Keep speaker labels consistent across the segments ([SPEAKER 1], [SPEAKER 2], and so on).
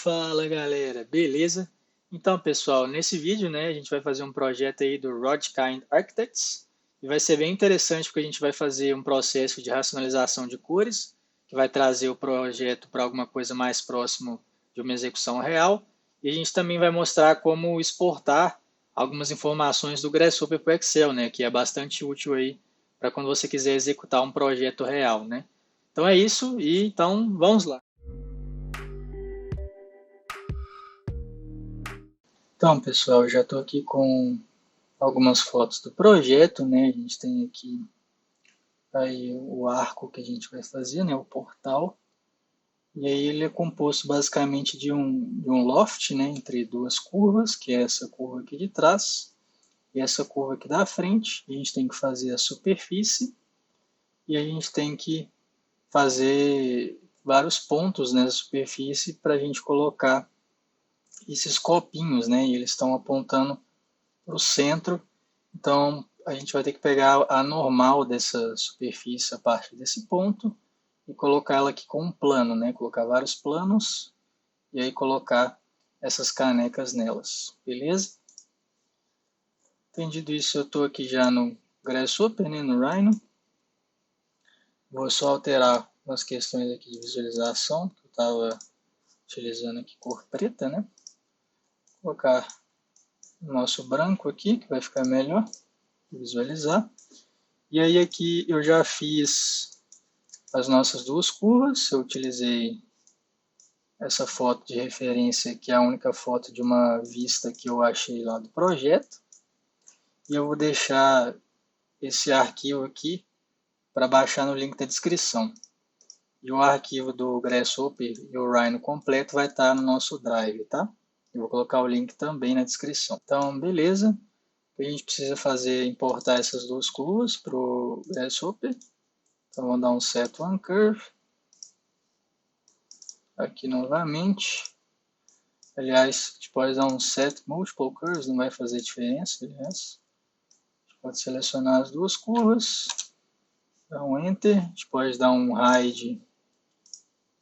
[SPEAKER 1] Fala galera, beleza? Então pessoal, nesse vídeo a gente vai fazer um projeto aí do Rodkind Architects e vai ser bem interessante porque a gente vai fazer um processo de racionalização de cores que vai trazer o projeto para alguma coisa mais próximo de uma execução real e a gente também vai mostrar como exportar algumas informações do Grasshopper para o Excel, que é bastante útil aí para quando você quiser executar um projeto real, Então é isso e então vamos lá. Então, pessoal, eu já estou aqui com algumas fotos do projeto, A gente tem aqui aí o arco que a gente vai fazer, o portal. E aí ele é composto basicamente de um loft, entre duas curvas, que é essa curva aqui de trás e essa curva aqui da frente. A gente tem que fazer a superfície e a gente tem que fazer vários pontos nessa superfície para a gente colocar esses copinhos, E eles estão apontando para o centro. Então, a gente vai ter que pegar a normal dessa superfície a partir desse ponto e colocar ela aqui com um plano, Colocar vários planos e aí colocar essas canecas nelas, beleza? Entendido isso, eu estou aqui já no Grasshopper, no Rhino. Vou só alterar umas questões aqui de visualização, que eu estava utilizando aqui cor preta, Vou colocar o nosso branco aqui, que vai ficar melhor visualizar. E aí aqui eu já fiz as nossas duas curvas, eu utilizei essa foto de referência, que é a única foto de uma vista que eu achei lá do projeto. E eu vou deixar esse arquivo aqui para baixar no link da descrição. E o arquivo do Grasshopper e o Rhino completo vai estar no nosso Drive, tá? Eu vou colocar o link também na descrição. Então, beleza. A gente precisa fazer é importar essas duas curvas para o Grasshopper. Então, vou dar um set one curve. Aqui novamente. Aliás, a gente pode dar um set multiple curves, não vai fazer diferença, aliás. A gente pode selecionar as duas curvas. Dar um Enter. A gente pode dar um hide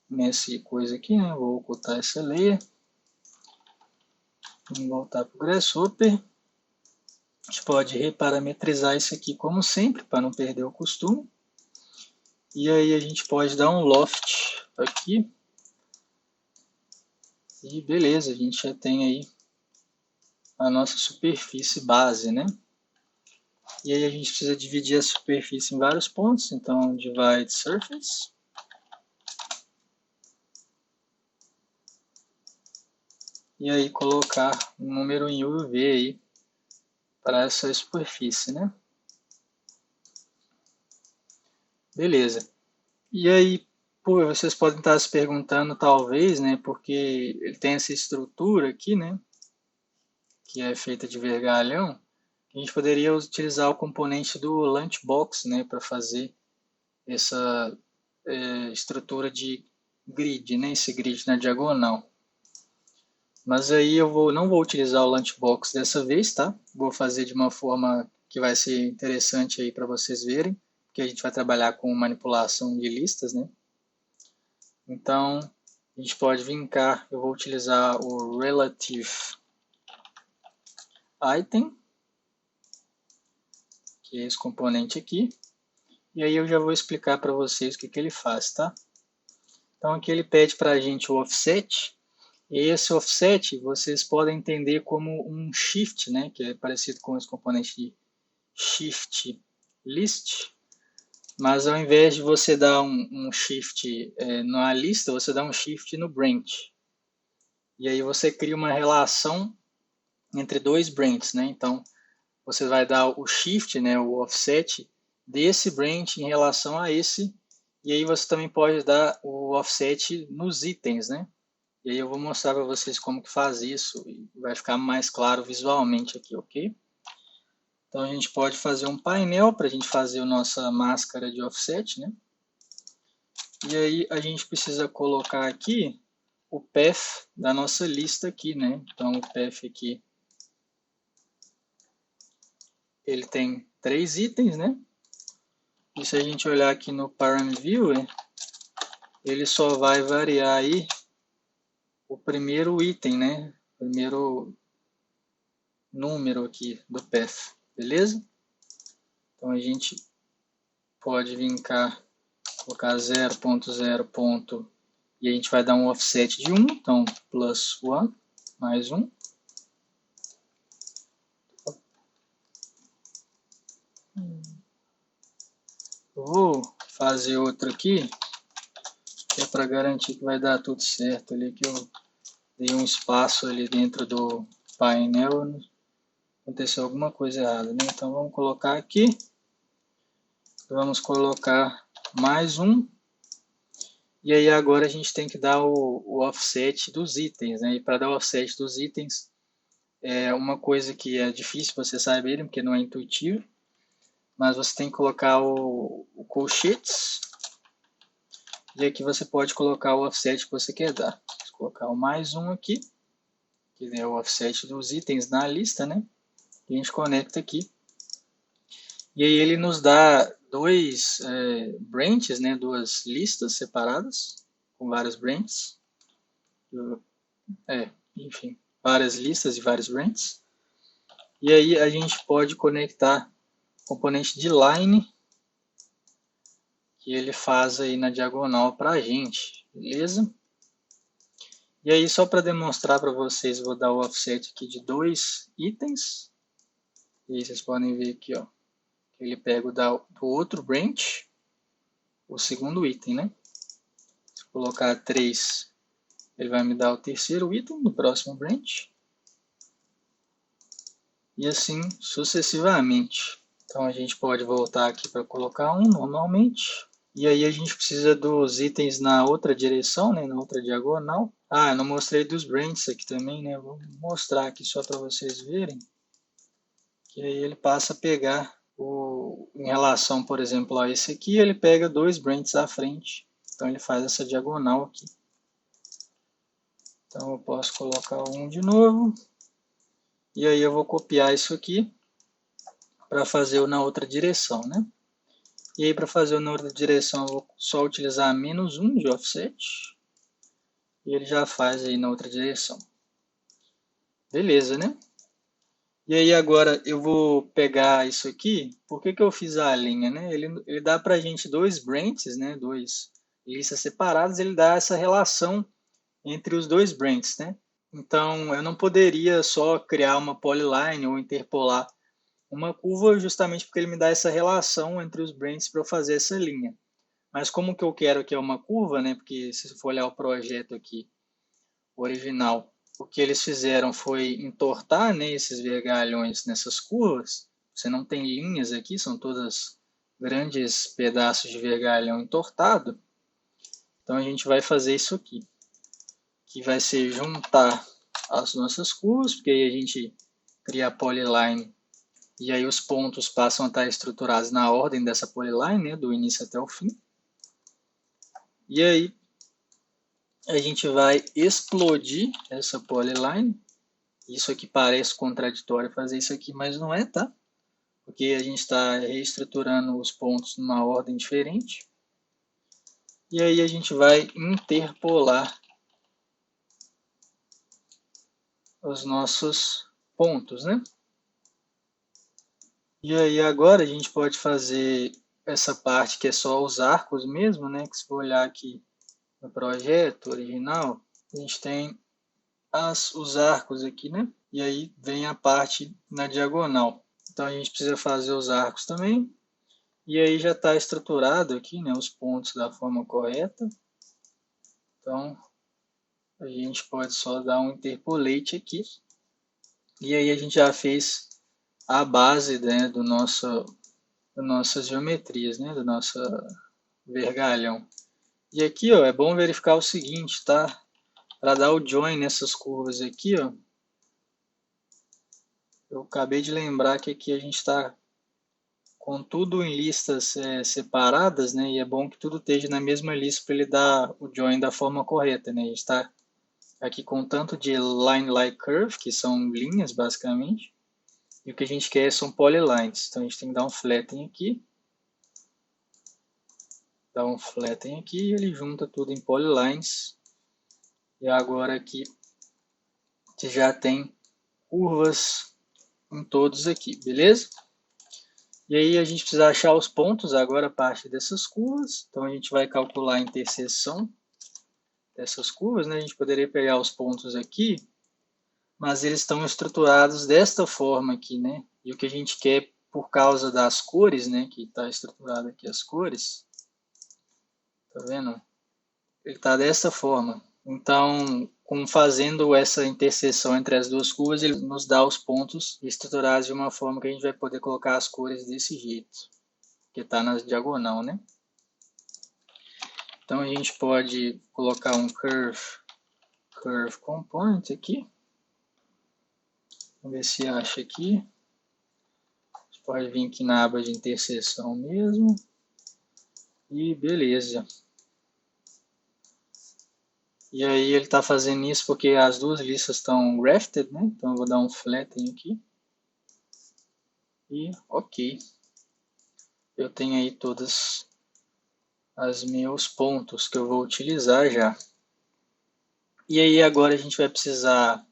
[SPEAKER 1] nessa coisa aqui, Vou ocultar essa layer. Vamos voltar para o Grasshopper. A gente pode reparametrizar isso aqui como sempre, para não perder o costume. E aí a gente pode dar um loft aqui. E beleza, a gente já tem aí a nossa superfície base, E aí a gente precisa dividir a superfície em vários pontos, então divide surface. E aí colocar um número em UV aí para essa superfície, Beleza. E aí, vocês podem estar se perguntando, talvez, porque ele tem essa estrutura aqui, que é feita de vergalhão, a gente poderia utilizar o componente do Lunchbox, para fazer essa estrutura de grid, esse grid na diagonal. Mas aí eu não vou utilizar o Lunchbox dessa vez, tá? Vou fazer de uma forma que vai ser interessante aí para vocês verem, porque a gente vai trabalhar com manipulação de listas, Então, a gente pode vir cá, eu vou utilizar o Relative Item, que é esse componente aqui, e aí eu já vou explicar para vocês o que ele faz, tá? Então aqui ele pede para a gente o offset, e esse offset vocês podem entender como um shift, que é parecido com esse componente de shift list, mas ao invés de você dar um shift na lista, você dá um shift no branch. E aí você cria uma relação entre dois branches, Então você vai dar o shift, o offset desse branch em relação a esse, e aí você também pode dar o offset nos itens, E aí eu vou mostrar para vocês como que faz isso, e vai ficar mais claro visualmente aqui, ok? Então a gente pode fazer um painel para a gente fazer a nossa máscara de offset, E aí a gente precisa colocar aqui o path da nossa lista aqui, Então o path aqui, ele tem 3 itens, E se a gente olhar aqui no Param Viewer, ele só vai variar aí o primeiro item, né? Primeiro número aqui do path, beleza? Então a gente pode vir cá, colocar 0.0. E a gente vai dar um offset de 1, então plus 1, mais 1. Vou fazer outro aqui, que é para garantir que vai dar tudo certo ali, que eu dei um espaço ali dentro do painel, aconteceu alguma coisa errada, né? Então vamos colocar aqui, vamos colocar mais um, e aí agora a gente tem que dar o offset dos itens, né? E para dar o offset dos itens, é uma coisa que é difícil vocês saberem, porque não é intuitivo, mas você tem que colocar o colchetes, e aqui você pode colocar o offset que você quer dar. Vou colocar o mais um aqui, que é o offset dos itens na lista, né? E a gente conecta aqui. E aí ele nos dá dois branches, né? Duas listas separadas, com vários branches. Enfim, várias listas e vários branches. E aí a gente pode conectar o componente de line, que ele faz aí na diagonal para a gente, beleza? E aí, só para demonstrar para vocês, vou dar o offset aqui de 2 itens. E aí vocês podem ver aqui, ó, que ele pega do outro branch, o segundo item, né? Se colocar 3, ele vai me dar o terceiro item do próximo branch. E assim sucessivamente. Então a gente pode voltar aqui para colocar um normalmente. E aí a gente precisa dos itens na outra direção, né, na outra diagonal. Ah, eu não mostrei dos branches aqui também, né? Vou mostrar aqui só para vocês verem. Que aí ele passa a pegar, em relação, por exemplo, a esse aqui, ele pega 2 branches à frente. Então ele faz essa diagonal aqui. Então eu posso colocar um de novo. E aí eu vou copiar isso aqui para fazer na outra direção, né? E aí, para fazer na outra direção, eu vou só utilizar -1 de offset. E ele já faz aí na outra direção. Beleza, né? E aí agora eu vou pegar isso aqui. Por que eu fiz a linha, né? Ele dá para a gente dois branches, né? Dois listas separadas. Ele dá essa relação entre os dois branches, né? Então eu não poderia só criar uma polyline ou interpolar uma curva justamente porque ele me dá essa relação entre os branches para eu fazer essa linha. Mas como que eu quero que é uma curva, né? Porque se você for olhar o projeto aqui, o original, o que eles fizeram foi entortar, né, esses vergalhões nessas curvas. Você não tem linhas aqui, são todas grandes pedaços de vergalhão entortado. Então a gente vai fazer isso aqui, que vai ser juntar as nossas curvas, porque aí a gente cria a polyline e aí os pontos passam a estar estruturados na ordem dessa polyline, né, do início até o fim. E aí a gente vai explodir essa polyline. Isso aqui parece contraditório fazer isso aqui, mas não é, tá? Porque a gente está reestruturando os pontos numa ordem diferente. E aí a gente vai interpolar os nossos pontos, né? E aí agora a gente pode fazer essa parte que é só os arcos mesmo, né? Que se for olhar aqui no projeto original, a gente tem os arcos aqui, né? E aí vem a parte na diagonal. Então a gente precisa fazer os arcos também. E aí já está estruturado aqui, né, os pontos da forma correta. Então a gente pode só dar um interpolate aqui. E aí a gente já fez a base, né, das nossas geometrias, né, do nosso vergalhão. E aqui, ó, é bom verificar o seguinte, tá? Para dar o join nessas curvas aqui, ó, eu acabei de lembrar que aqui a gente está com tudo em listas separadas, né? E é bom que tudo esteja na mesma lista para ele dar o join da forma correta, né? A gente está aqui com tanto de line like curve, que são linhas basicamente, e o que a gente quer são polylines. Então a gente tem que dar um flatten aqui, e ele junta tudo em polylines. E agora aqui você já tem curvas em todos aqui, beleza? E aí a gente precisa achar os pontos agora a partir dessas curvas. Então a gente vai calcular a interseção dessas curvas, né? A gente poderia pegar os pontos aqui, mas eles estão estruturados desta forma aqui, né? E o que a gente quer por causa das cores, né? Que está estruturado aqui as cores. Tá vendo? Ele está dessa forma. Então, fazendo essa interseção entre as duas curvas, ele nos dá os pontos estruturados de uma forma que a gente vai poder colocar as cores desse jeito, que está na diagonal, né? Então, a gente pode colocar um curve component aqui. Vamos ver se acha aqui. Você pode vir aqui na aba de interseção mesmo. E beleza. E aí ele está fazendo isso porque as duas listas estão grafted, né? Então eu vou dar um flatten aqui. E ok. Eu tenho aí todos os meus pontos que eu vou utilizar já. E aí agora a gente vai precisar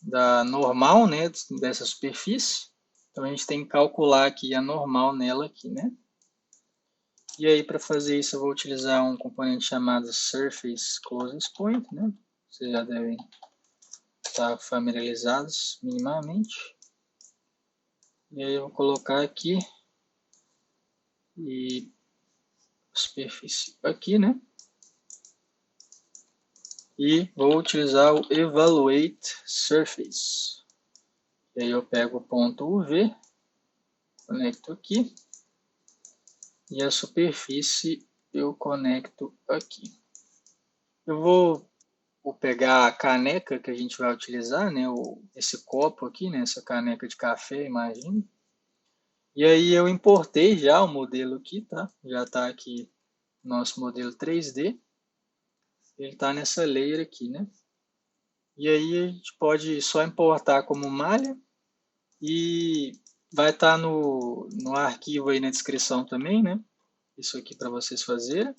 [SPEAKER 1] da normal, né? Dessa superfície. Então a gente tem que calcular aqui a normal nela aqui, né? E aí, para fazer isso, eu vou utilizar um componente chamado Surface Closest Point, né? Vocês já devem estar familiarizados minimamente. E aí eu vou colocar aqui e superfície aqui, né? E vou utilizar o Evaluate Surface. E aí eu pego o ponto UV, conecto aqui. E a superfície eu conecto aqui. Eu vou pegar a caneca que a gente vai utilizar, né? Esse copo aqui, né? Essa caneca de café, imagina. E aí eu importei já o modelo aqui, tá? Já está aqui nosso modelo 3D. Ele está nessa layer aqui, né? E aí a gente pode só importar como malha e vai estar no arquivo aí na descrição também, né? Isso aqui para vocês fazerem.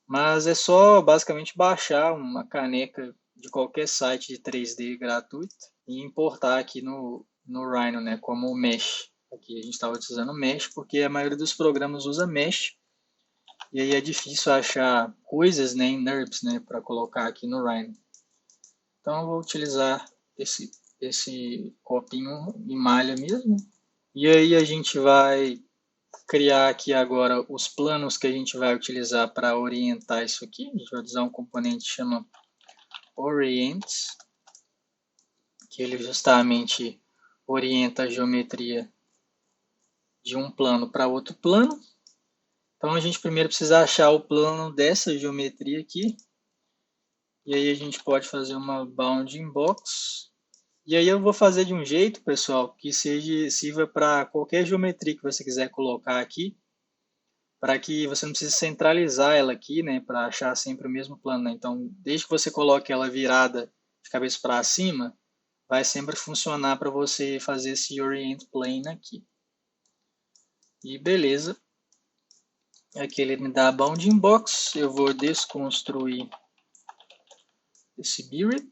[SPEAKER 1] Mas é só basicamente baixar uma caneca de qualquer site de 3D gratuito e importar aqui no Rhino, né, como Mesh. Aqui a gente estava utilizando Mesh porque a maioria dos programas usa Mesh e aí é difícil achar coisas, né, em NURBS, né, para colocar aqui no Rhino. Então eu vou utilizar esse copinho em malha mesmo. E aí a gente vai criar aqui agora os planos que a gente vai utilizar para orientar isso aqui. A gente vai usar um componente que chama Orient, que ele justamente orienta a geometria de um plano para outro plano. Então a gente primeiro precisa achar o plano dessa geometria aqui. E aí a gente pode fazer uma bounding box. E aí eu vou fazer de um jeito, pessoal, que sirva para qualquer geometria que você quiser colocar aqui, para que você não precise centralizar ela aqui, né, para achar sempre o mesmo plano, né? Então, desde que você coloque ela virada de cabeça para cima, vai sempre funcionar para você fazer esse orient plane aqui. E beleza. Aqui ele me dá a bounding box, eu vou desconstruir esse BRIP.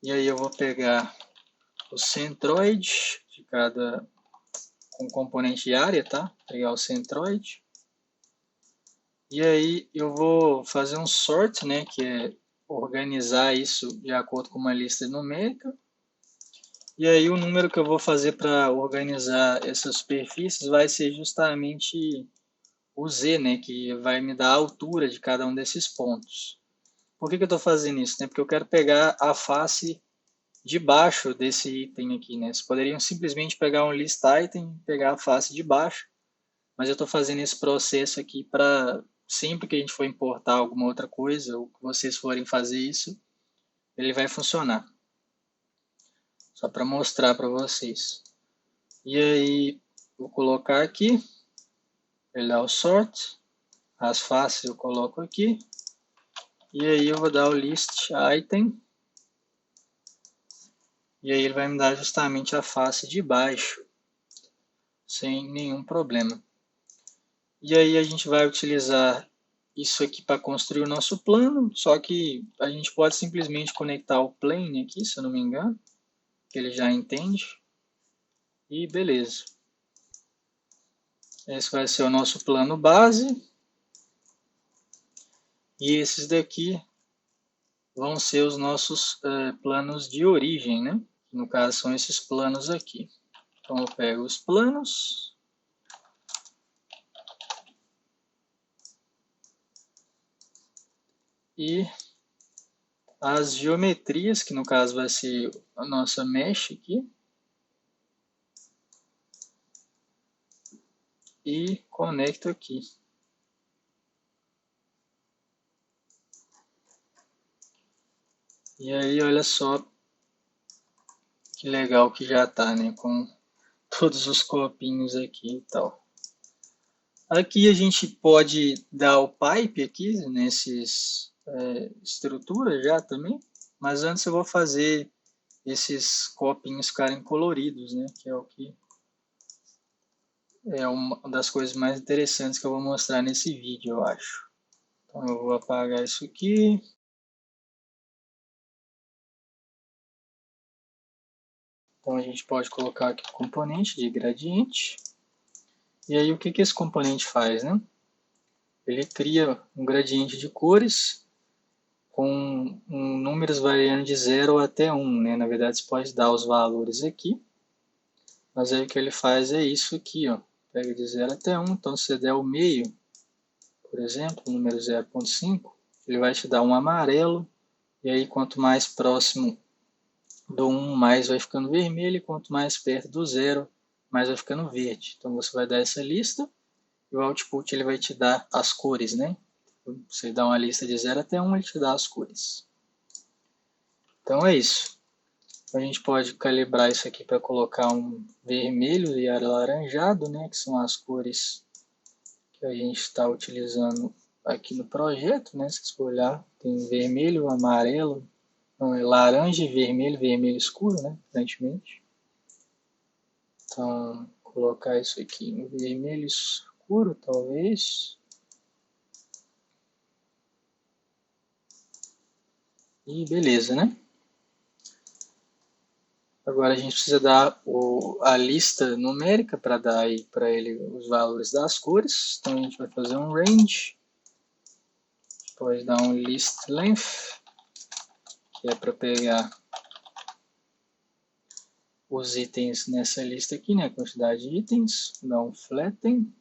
[SPEAKER 1] E aí eu vou pegar o centroid de cada com componente de área, tá? Pegar o centroid. E aí eu vou fazer um sort, né, que é organizar isso de acordo com uma lista numérica. E aí o número que eu vou fazer para organizar essas superfícies vai ser justamente o Z, né, que vai me dar a altura de cada um desses pontos. Por que eu estou fazendo isso? Né? Porque eu quero pegar a face de baixo desse item aqui. Né? Vocês poderiam simplesmente pegar um list item e pegar a face de baixo, mas eu estou fazendo esse processo aqui para sempre que a gente for importar alguma outra coisa, ou que vocês forem fazer isso, ele vai funcionar. Só para mostrar para vocês. E aí, vou colocar aqui, ele dá o sort, as faces eu coloco aqui, e aí eu vou dar o list item, e aí ele vai me dar justamente a face de baixo, sem nenhum problema. E aí a gente vai utilizar isso aqui para construir o nosso plano, só que a gente pode simplesmente conectar o plane aqui, se eu não me engano, que ele já entende, e beleza. Esse vai ser o nosso plano base, e esses daqui vão ser os nossos planos de origem, né? No caso são esses planos aqui. Então eu pego os planos, e as geometrias, que no caso vai ser a nossa mesh aqui, e conecto aqui. E aí, olha só que legal que já tá, né? Com todos os copinhos aqui e tal. Aqui a gente pode dar o pipe aqui nesses estruturas já também, mas antes eu vou fazer esses copinhos ficarem coloridos, né? Que é o que é uma das coisas mais interessantes que eu vou mostrar nesse vídeo, eu acho. Então eu vou apagar isso aqui. Então a gente pode colocar aqui o componente de gradiente. E aí o que esse componente faz, né? Ele cria um gradiente de cores com números variando de 0 até 1, né? Na verdade você pode dar os valores aqui, mas aí o que ele faz é isso aqui, ó. Pega de 0 até 1, então se você der o meio, por exemplo, o número 0.5, ele vai te dar um amarelo, e aí quanto mais próximo do 1, mais vai ficando vermelho, e quanto mais perto do 0, mais vai ficando verde. Então você vai dar essa lista, e o output ele vai te dar as cores, né? Você dá uma lista de 0 até 1, ele te dá as cores. Então é isso. A gente pode calibrar isso aqui para colocar um vermelho e alaranjado, né? Que são as cores que a gente está utilizando aqui no projeto, né? Se você olhar, tem vermelho, amarelo, não, é laranja e vermelho, vermelho escuro, né? Aparentemente. Então, colocar isso aqui em vermelho escuro, talvez. E beleza, né? Agora a gente precisa dar a lista numérica para dar aí para ele os valores das cores. Então a gente vai fazer um range. Pode dar um list length, que é para pegar os itens nessa lista aqui, né? A quantidade de itens. Dá um flatten.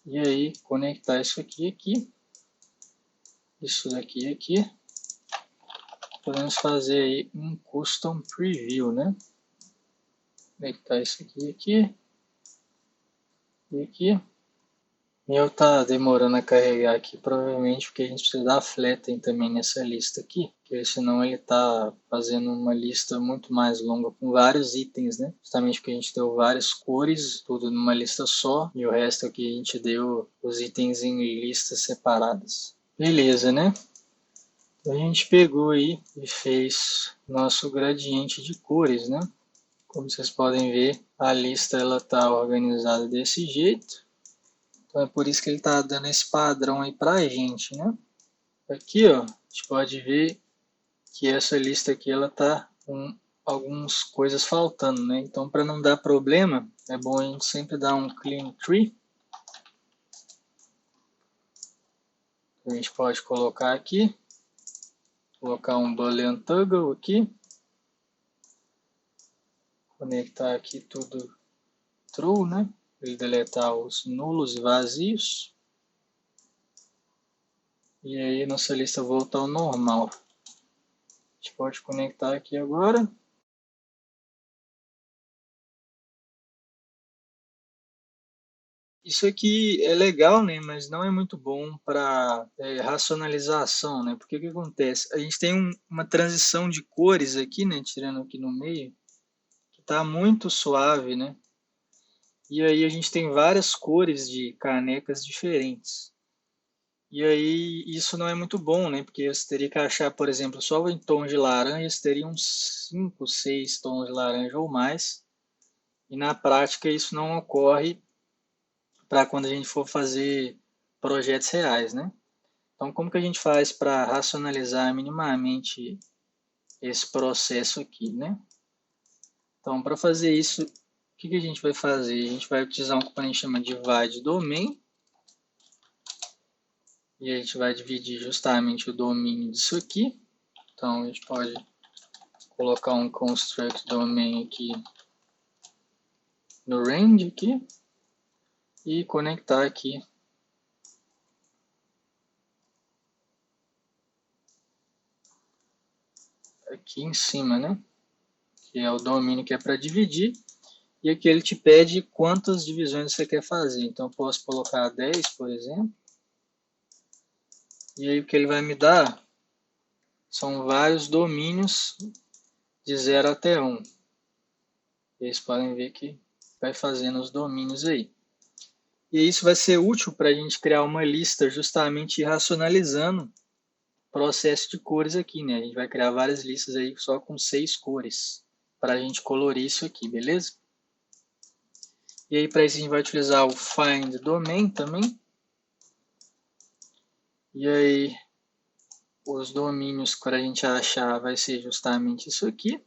[SPEAKER 1] E aí conectar isso aqui. Isso daqui aqui. Podemos fazer aí um custom preview, né? Conectar isso aqui e aqui. Meu tá demorando a carregar aqui, provavelmente porque a gente precisa dar flatten também nessa lista aqui, porque senão ele tá fazendo uma lista muito mais longa com vários itens, né? Justamente porque a gente deu várias cores, tudo numa lista só, e o resto aqui a gente deu os itens em listas separadas. Beleza, né? Então a gente pegou aí e fez nosso gradiente de cores, né? Como vocês podem ver, a lista ela tá organizada desse jeito. Então é por isso que ele está dando esse padrão aí para a gente, né? Aqui, ó, a gente pode ver que essa lista aqui ela tá com algumas coisas faltando, né? Então, para não dar problema, é bom a gente sempre dar um clean tree. A gente pode colocar aqui, colocar um boolean toggle aqui, conectar aqui tudo true, né? Ele deletar os nulos e vazios. E aí nossa lista volta ao normal. A gente pode conectar aqui agora. Isso aqui é legal, né, mas não é muito bom para racionalização, né? Porque o que acontece? A gente tem uma transição de cores aqui, né, tirando aqui no meio, que está muito suave, né? E aí a gente tem várias cores de canecas diferentes. E aí isso não é muito bom, né? Porque você teria que achar, por exemplo, só em tom de laranja, você teria uns 5, 6 tons de laranja ou mais. E na prática isso não ocorre para quando a gente for fazer projetos reais, né? Então, como que a gente faz para racionalizar minimamente esse processo aqui, né? Então, para fazer isso, o que a gente vai fazer? A gente vai utilizar um componente chamado divide domain, e a gente vai dividir justamente o domínio disso aqui. Então, a gente pode colocar um construct domain aqui no range aqui e conectar aqui em cima, né? Que é o domínio que é para dividir. E aqui ele te pede quantas divisões você quer fazer. Então, eu posso colocar 10, por exemplo. E aí o que ele vai me dar são vários domínios de 0 até 1. Vocês podem ver que vai fazendo os domínios aí. E isso vai ser útil para a gente criar uma lista justamente racionalizando o processo de cores aqui, né? A gente vai criar várias listas aí só com 6 cores para a gente colorir isso aqui, beleza? E aí para isso a gente vai utilizar o find domain também. E aí os domínios para a gente achar vai ser justamente isso aqui.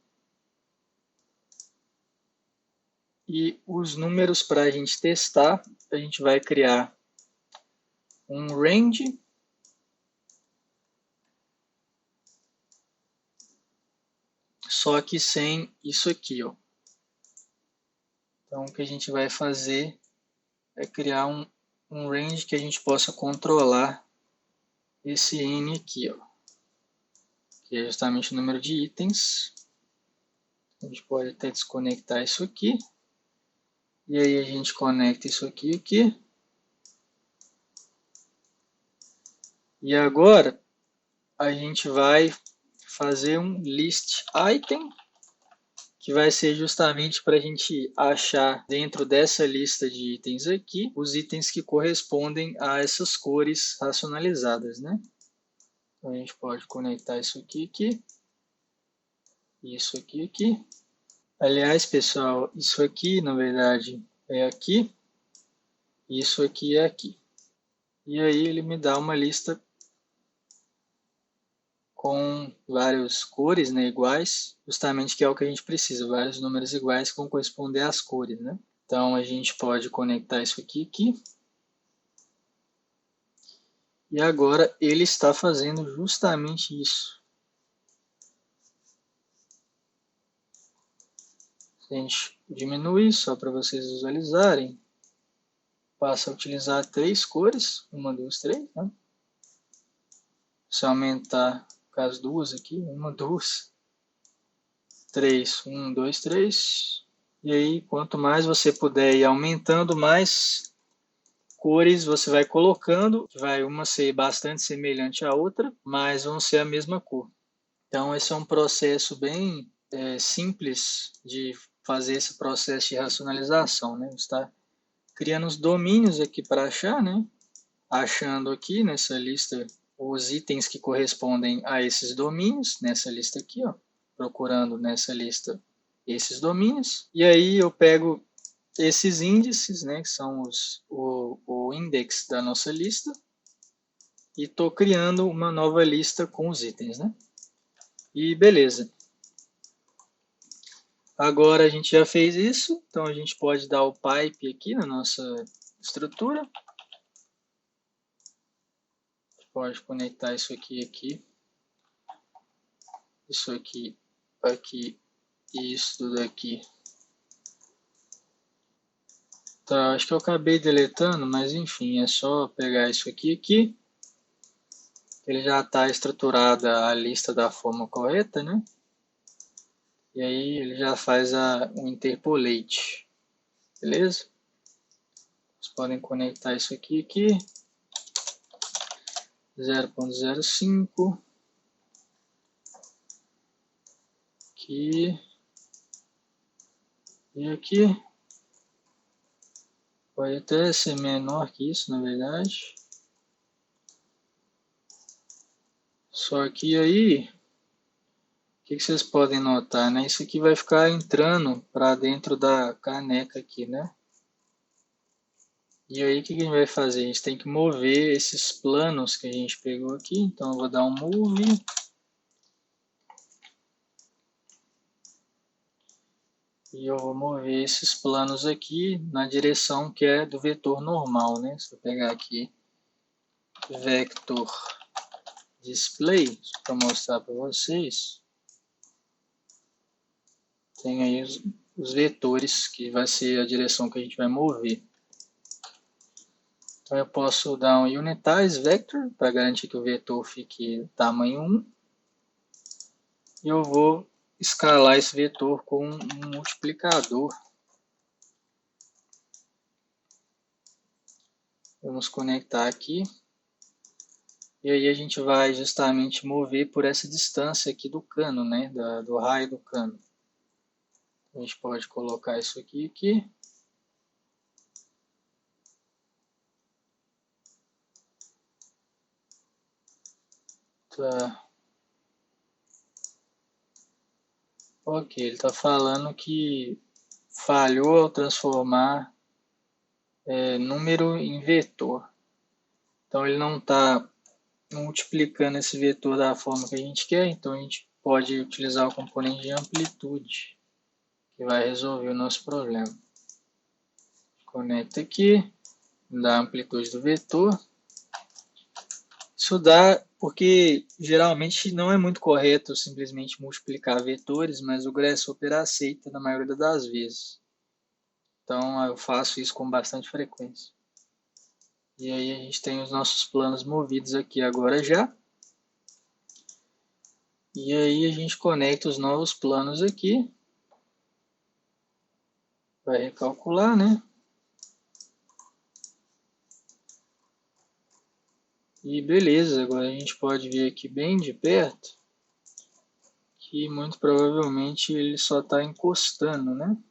[SPEAKER 1] E os números para a gente testar, a gente vai criar um range só que sem isso aqui, ó. Então, o que a gente vai fazer é criar um range que a gente possa controlar esse n aqui, ó, que é justamente o número de itens. A gente pode até desconectar isso aqui. E aí a gente conecta isso aqui. E agora a gente vai fazer um list item, que vai ser justamente para a gente achar dentro dessa lista de itens aqui, os itens que correspondem a essas cores racionalizadas, né? Então a gente pode conectar isso aqui, isso aqui. Aliás, pessoal, isso aqui, na verdade, é aqui, isso aqui é aqui. E aí ele me dá uma lista com várias cores, né, iguais, justamente que é o que a gente precisa, vários números iguais que vão corresponder às cores, né? Então a gente pode conectar isso aqui. E agora ele está fazendo justamente isso. Se a gente diminuir, só para vocês visualizarem, passa a utilizar 3 cores, 1, 2, 3, né? Se aumentar as duas aqui, 1, 2, 3, 1, 2, 3. E aí, quanto mais você puder ir aumentando, mais cores você vai colocando, vai uma ser bastante semelhante à outra, mas vão ser a mesma cor. Então, esse é um processo bem simples de fazer esse processo de racionalização, né? Você está criando os domínios aqui para achar, né? Achando aqui nessa lista os itens que correspondem a esses domínios, nessa lista aqui, ó, procurando nessa lista esses domínios. E aí eu pego esses índices, né, que são o index da nossa lista, e estou criando uma nova lista com os itens, né? E beleza. Agora a gente já fez isso, então a gente pode dar o pipe aqui na nossa estrutura. Pode conectar isso aqui, isso aqui e isso tudo aqui. Tá, acho que eu acabei deletando, mas enfim, é só pegar isso aqui. Ele já está estruturada a lista da forma correta, né? E aí ele já faz o interpolate, beleza? Vocês podem conectar isso aqui, 0.05, aqui e aqui. Pode até ser menor que isso, na verdade. Só que aí, o que vocês podem notar, né? Isso aqui vai ficar entrando para dentro da caneca aqui, né? E aí, o que a gente vai fazer? A gente tem que mover esses planos que a gente pegou aqui. Então, eu vou dar um move. E eu vou mover esses planos aqui na direção que é do vetor normal, né? Se eu pegar aqui, vector display, para mostrar para vocês, tem aí os vetores, que vai ser a direção que a gente vai mover. Então, eu posso dar um unitize vector, para garantir que o vetor fique tamanho 1. E eu vou escalar esse vetor com um multiplicador. Vamos conectar aqui. E aí a gente vai justamente mover por essa distância aqui do cano, né? Do raio do cano. A gente pode colocar isso aqui. Tá. Ok, ele está falando que falhou ao transformar número em vetor. Então ele não está multiplicando esse vetor da forma que a gente quer, então a gente pode utilizar o componente de amplitude, que vai resolver o nosso problema. Conecta aqui, dá a amplitude do vetor. Isso dá porque geralmente não é muito correto simplesmente multiplicar vetores, mas o Grasshopper aceita na maioria das vezes. Então eu faço isso com bastante frequência. E aí a gente tem os nossos planos movidos aqui agora já. E aí a gente conecta os novos planos aqui. Vai recalcular, né? E beleza, agora a gente pode ver aqui bem de perto que muito provavelmente ele só está encostando, né?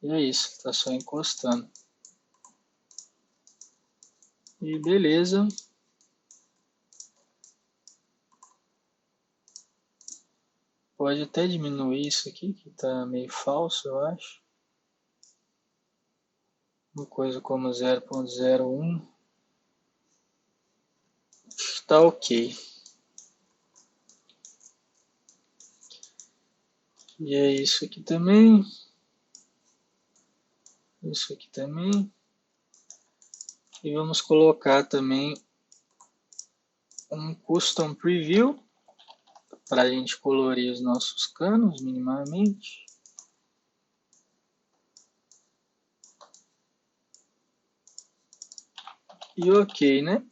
[SPEAKER 1] E é isso, está só encostando. E beleza. Pode até diminuir isso aqui, que está meio falso, eu acho. Uma coisa como 0.01. Está ok. E é isso aqui também. Isso aqui também. E vamos colocar também um custom preview para a gente colorir os nossos canos minimamente. E ok, né?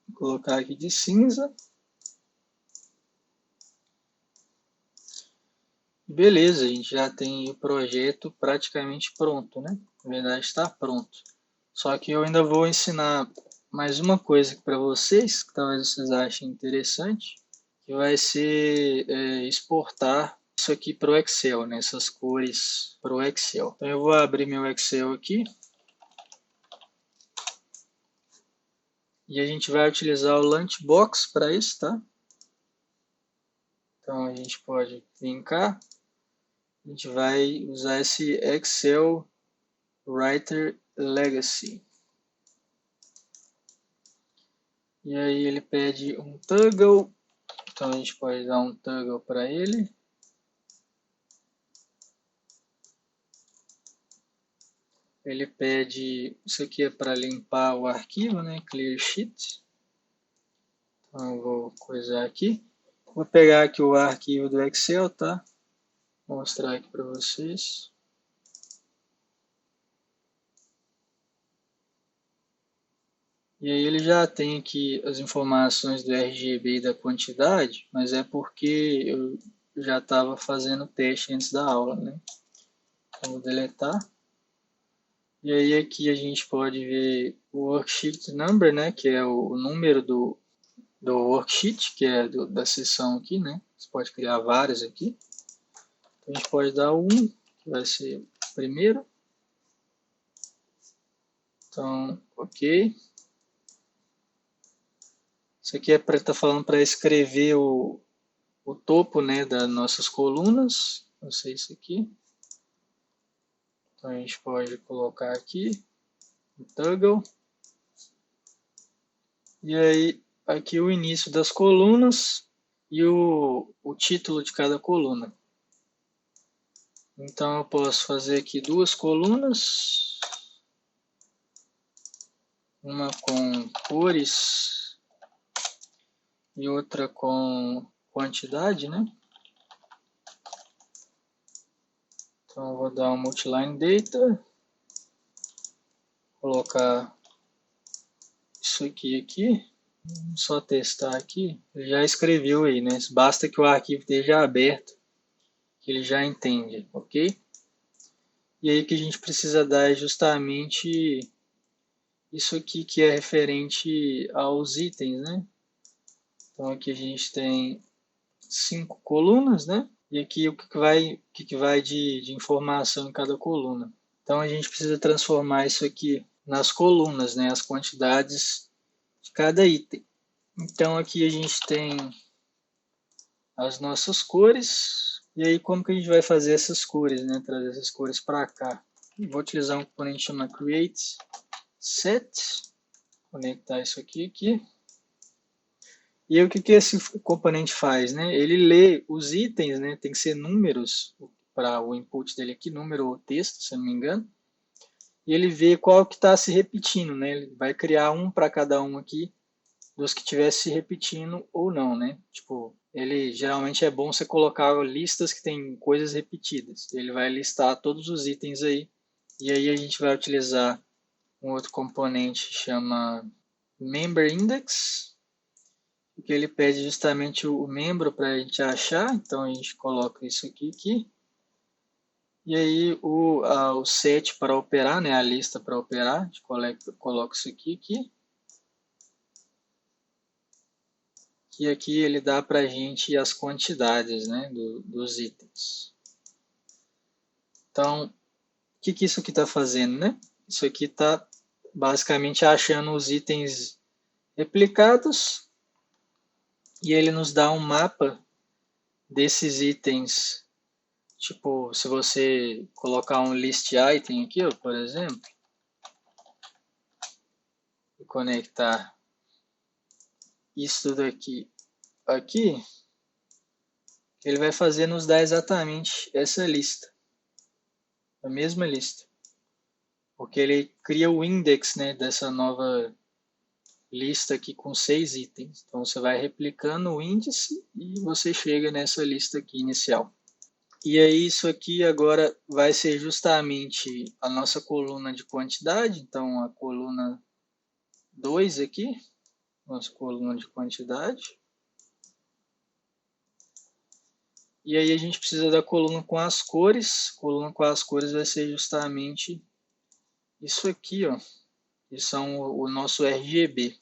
[SPEAKER 1] Vou colocar aqui de cinza. Beleza, a gente já tem o projeto praticamente pronto, né? Na verdade está pronto. Só que eu ainda vou ensinar mais uma coisa para vocês, que talvez vocês achem interessante, que vai ser exportar isso aqui para o Excel, né? Essas cores para o Excel. Então eu vou abrir meu Excel aqui. E a gente vai utilizar o Lunchbox para isso, tá? Então a gente pode linkar. A gente vai usar esse Excel Writer Legacy. E aí ele pede um toggle. Então a gente pode dar um toggle para ele. Ele pede, isso aqui é para limpar o arquivo, né? Clear Sheet. Então eu vou coisar aqui. Vou pegar aqui o arquivo do Excel, tá? Vou mostrar aqui para vocês. E aí ele já tem aqui as informações do RGB e da quantidade, mas é porque eu já estava fazendo o teste antes da aula, né? Então vou deletar. E aí aqui a gente pode ver o worksheet number, né? Que é o número do worksheet, que é da seção aqui, né? Você pode criar várias aqui. Então a gente pode dar o 1, que vai ser o primeiro. Então, ok. Isso aqui é para estar falando para escrever o topo, né, das nossas colunas. Não sei isso aqui. Então a gente pode colocar aqui o toggle. E aí aqui o início das colunas e o título de cada coluna. Então eu posso fazer aqui duas colunas, uma com cores e outra com quantidade, né? Então eu vou dar um multiline data, colocar isso aqui. Vamos só testar aqui. Ele já escreveu aí, né? Basta que o arquivo esteja aberto, que ele já entende, ok? E aí o que a gente precisa dar é justamente isso aqui que é referente aos itens, né? Então aqui a gente tem 5 colunas, né? E aqui o que vai de informação em cada coluna. Então a gente precisa transformar isso aqui nas colunas, né? As quantidades de cada item. Então aqui a gente tem as nossas cores. E aí como que a gente vai fazer essas cores, né? Trazer essas cores para cá. Vou utilizar um componente chamado create set. Conectar isso aqui. E aí, o que esse componente faz, né? Ele lê os itens, né? Tem que ser números para o input dele aqui, número ou texto, se eu não me engano. E ele vê qual que está se repetindo, né? Ele vai criar um para cada um aqui, dos que estivesse se repetindo ou não, né? Tipo, ele geralmente é bom você colocar listas que tem coisas repetidas. Ele vai listar todos os itens aí. E aí a gente vai utilizar um outro componente que chama member index, que ele pede justamente o membro para a gente achar. Então a gente coloca isso aqui. E aí o set para operar, né, a lista para operar, a gente coloca isso aqui. E aqui ele dá para a gente as quantidades, né, dos itens. Então, o que isso aqui está fazendo, né? Isso aqui está basicamente achando os itens replicados e ele nos dá um mapa desses itens. Tipo, se você colocar um list item aqui, ó, por exemplo, e conectar isso daqui aqui, ele vai fazer nos dar exatamente essa lista, a mesma lista, porque ele cria o index, né, dessa nova lista aqui com 6 itens. Então você vai replicando o índice e você chega nessa lista aqui inicial. E aí isso aqui agora vai ser justamente a nossa coluna de quantidade, então a coluna 2 aqui, nossa coluna de quantidade. E aí a gente precisa da coluna com as cores. A coluna com as cores vai ser justamente isso aqui, ó. Que são o nosso RGB.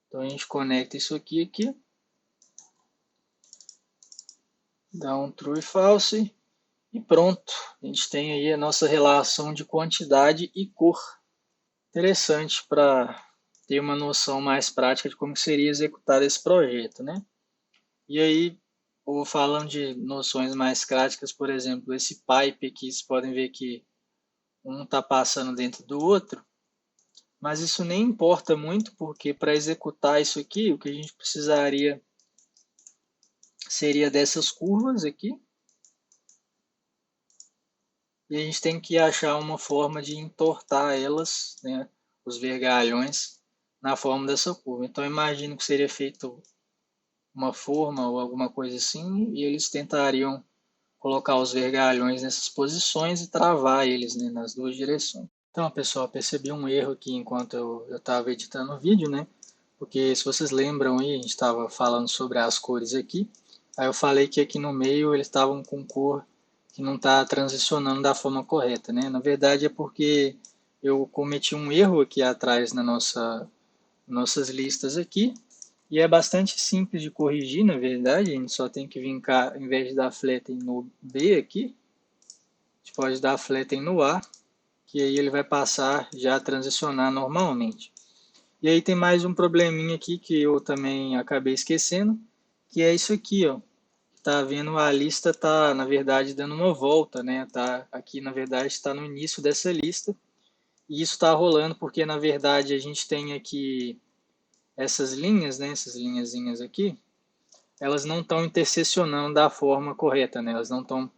[SPEAKER 1] Então a gente conecta isso aqui. Dá um true e false. E pronto. A gente tem aí a nossa relação de quantidade e cor. Interessante para ter uma noção mais prática de como seria executar esse projeto, né? E aí, falando de noções mais práticas, por exemplo, esse pipe aqui, vocês podem ver que um está passando dentro do outro, mas isso nem importa muito, porque para executar isso aqui, o que a gente precisaria seria dessas curvas aqui, e a gente tem que achar uma forma de entortar elas, né, os vergalhões, na forma dessa curva. Então, imagino que seria feito uma forma ou alguma coisa assim, e eles tentariam colocar os vergalhões nessas posições e travar eles, né, nas duas direções. Então, pessoal, percebi um erro aqui enquanto eu estava editando o vídeo, né? Porque se vocês lembram aí, a gente estava falando sobre as cores aqui. Aí eu falei que aqui no meio eles estavam com cor que não está transicionando da forma correta, né? Na verdade é porque eu cometi um erro aqui atrás nossas listas aqui. E é bastante simples de corrigir, na verdade. A gente só tem que vincar, em vez de dar flatten no B aqui, a gente pode dar flatten no A, que aí ele vai passar já a transicionar normalmente. E aí tem mais um probleminha aqui que eu também acabei esquecendo, que é isso aqui, ó. está vendo a lista está, na verdade, dando uma volta, né? Tá, aqui, na verdade, está no início dessa lista. E isso está rolando porque, na verdade, a gente tem aqui essas linhas, né? Essas linhazinhas aqui, elas não estão intersecionando da forma correta, né? Elas não estão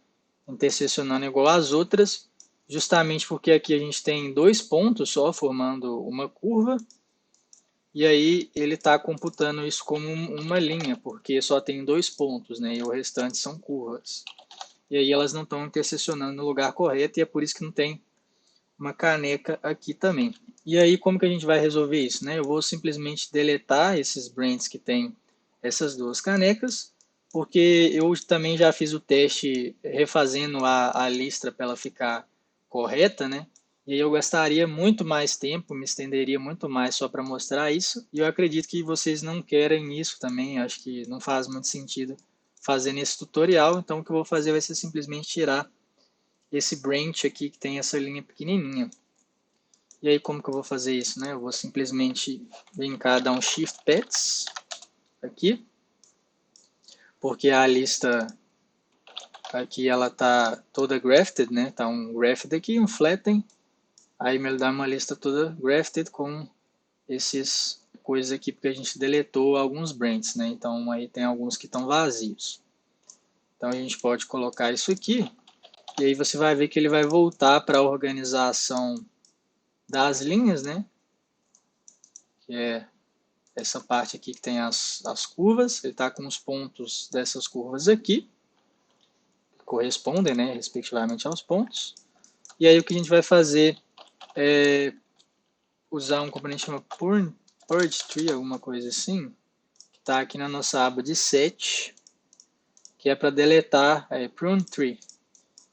[SPEAKER 1] intersecionando igual as outras, justamente porque aqui a gente tem 2 pontos só formando uma curva, e aí ele está computando isso como uma linha, porque só tem 2 pontos, né? E o restante são curvas. E aí elas não estão intersecionando no lugar correto, e é por isso que não tem uma caneca aqui também. E aí como que a gente vai resolver isso, né? Eu vou simplesmente deletar esses brands que tem essas 2 canecas, porque eu também já fiz o teste refazendo a lista para ela ficar correta, né? E aí eu gastaria muito mais tempo, me estenderia muito mais só para mostrar isso. E eu acredito que vocês não querem isso também, acho que não faz muito sentido fazer nesse tutorial. Então o que eu vou fazer vai ser simplesmente tirar esse branch aqui que tem essa linha pequenininha. E aí como que eu vou fazer isso, né? Eu vou simplesmente vir cá, dar um Shift Pets aqui, porque a lista aqui ela tá toda grafted, né? Tá um grafted aqui, um flatten, aí ele dá uma lista toda grafted com esses coisas aqui, porque a gente deletou alguns brands, né? Então aí tem alguns que estão vazios. Então a gente pode colocar isso aqui, e aí você vai ver que ele vai voltar para a organização das linhas, né? Que é essa parte aqui que tem as curvas, ele está com os pontos dessas curvas aqui, que correspondem, né, respectivamente aos pontos. E aí o que a gente vai fazer é usar um componente chamado Purge Tree, alguma coisa assim, que está aqui na nossa aba de set, que é para deletar, Prune Tree,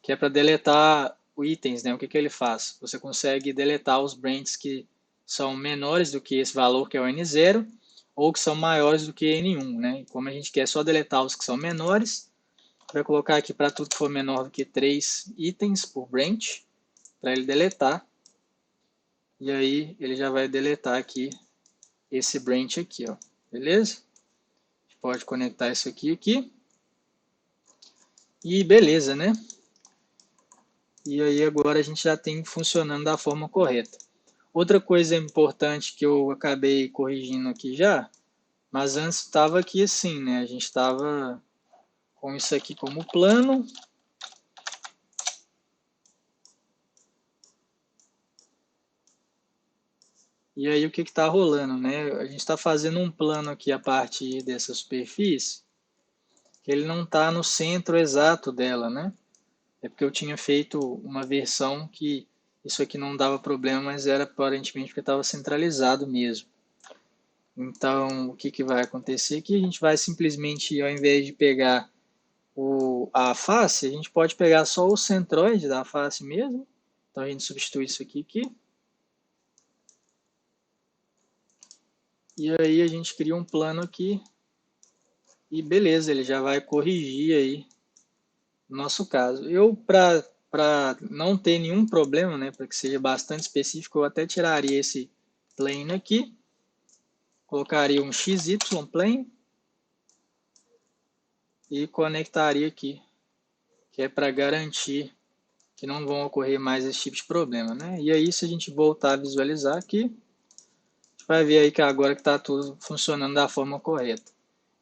[SPEAKER 1] que é para deletar itens, né? O que ele faz? Você consegue deletar os brands que são menores do que esse valor, que é o N0, ou que são maiores do que N1, né? Como a gente quer só deletar os que são menores, vai colocar aqui para tudo que for menor do que 3 itens por branch, para ele deletar. E aí ele já vai deletar aqui esse branch aqui, ó. Beleza? A gente pode conectar isso aqui. E beleza, né? E aí agora a gente já tem funcionando da forma correta. Outra coisa importante que eu acabei corrigindo aqui já, mas antes estava aqui assim, né? A gente estava com isso aqui como plano. E aí o que está rolando, né? A gente está fazendo um plano aqui a partir dessa superfície, que ele não está no centro exato dela, né? É porque eu tinha feito uma versão que isso aqui não dava problema, mas era aparentemente porque estava centralizado mesmo. Então, o que vai acontecer aqui? A gente vai simplesmente, ao invés de pegar a face, a gente pode pegar só o centroide da face mesmo. Então, a gente substitui isso aqui. E aí, a gente cria um plano aqui. E beleza, ele já vai corrigir aí no nosso caso. Eu, para não ter nenhum problema, né, para que seja bastante específico, eu até tiraria esse plane aqui. Colocaria um XY plane e conectaria aqui, que é para garantir que não vão ocorrer mais esse tipo de problema, né? E aí, se a gente voltar a visualizar aqui, a gente vai ver aí que agora que está tudo funcionando da forma correta.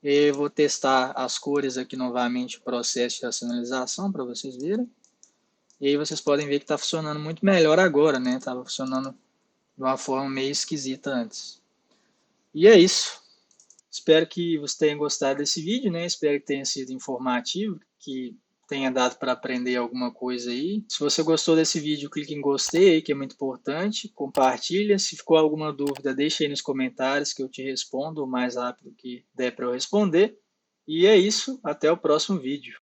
[SPEAKER 1] Eu vou testar as cores aqui novamente, o processo de racionalização, para vocês verem. E aí vocês podem ver que está funcionando muito melhor agora, né? Estava funcionando de uma forma meio esquisita antes. E é isso. Espero que vocês tenham gostado desse vídeo, né? Espero que tenha sido informativo, que tenha dado para aprender alguma coisa aí. Se você gostou desse vídeo, clique em gostei aí, que é muito importante. Compartilha. Se ficou alguma dúvida, deixa aí nos comentários que eu te respondo o mais rápido que der para eu responder. E é isso. Até o próximo vídeo.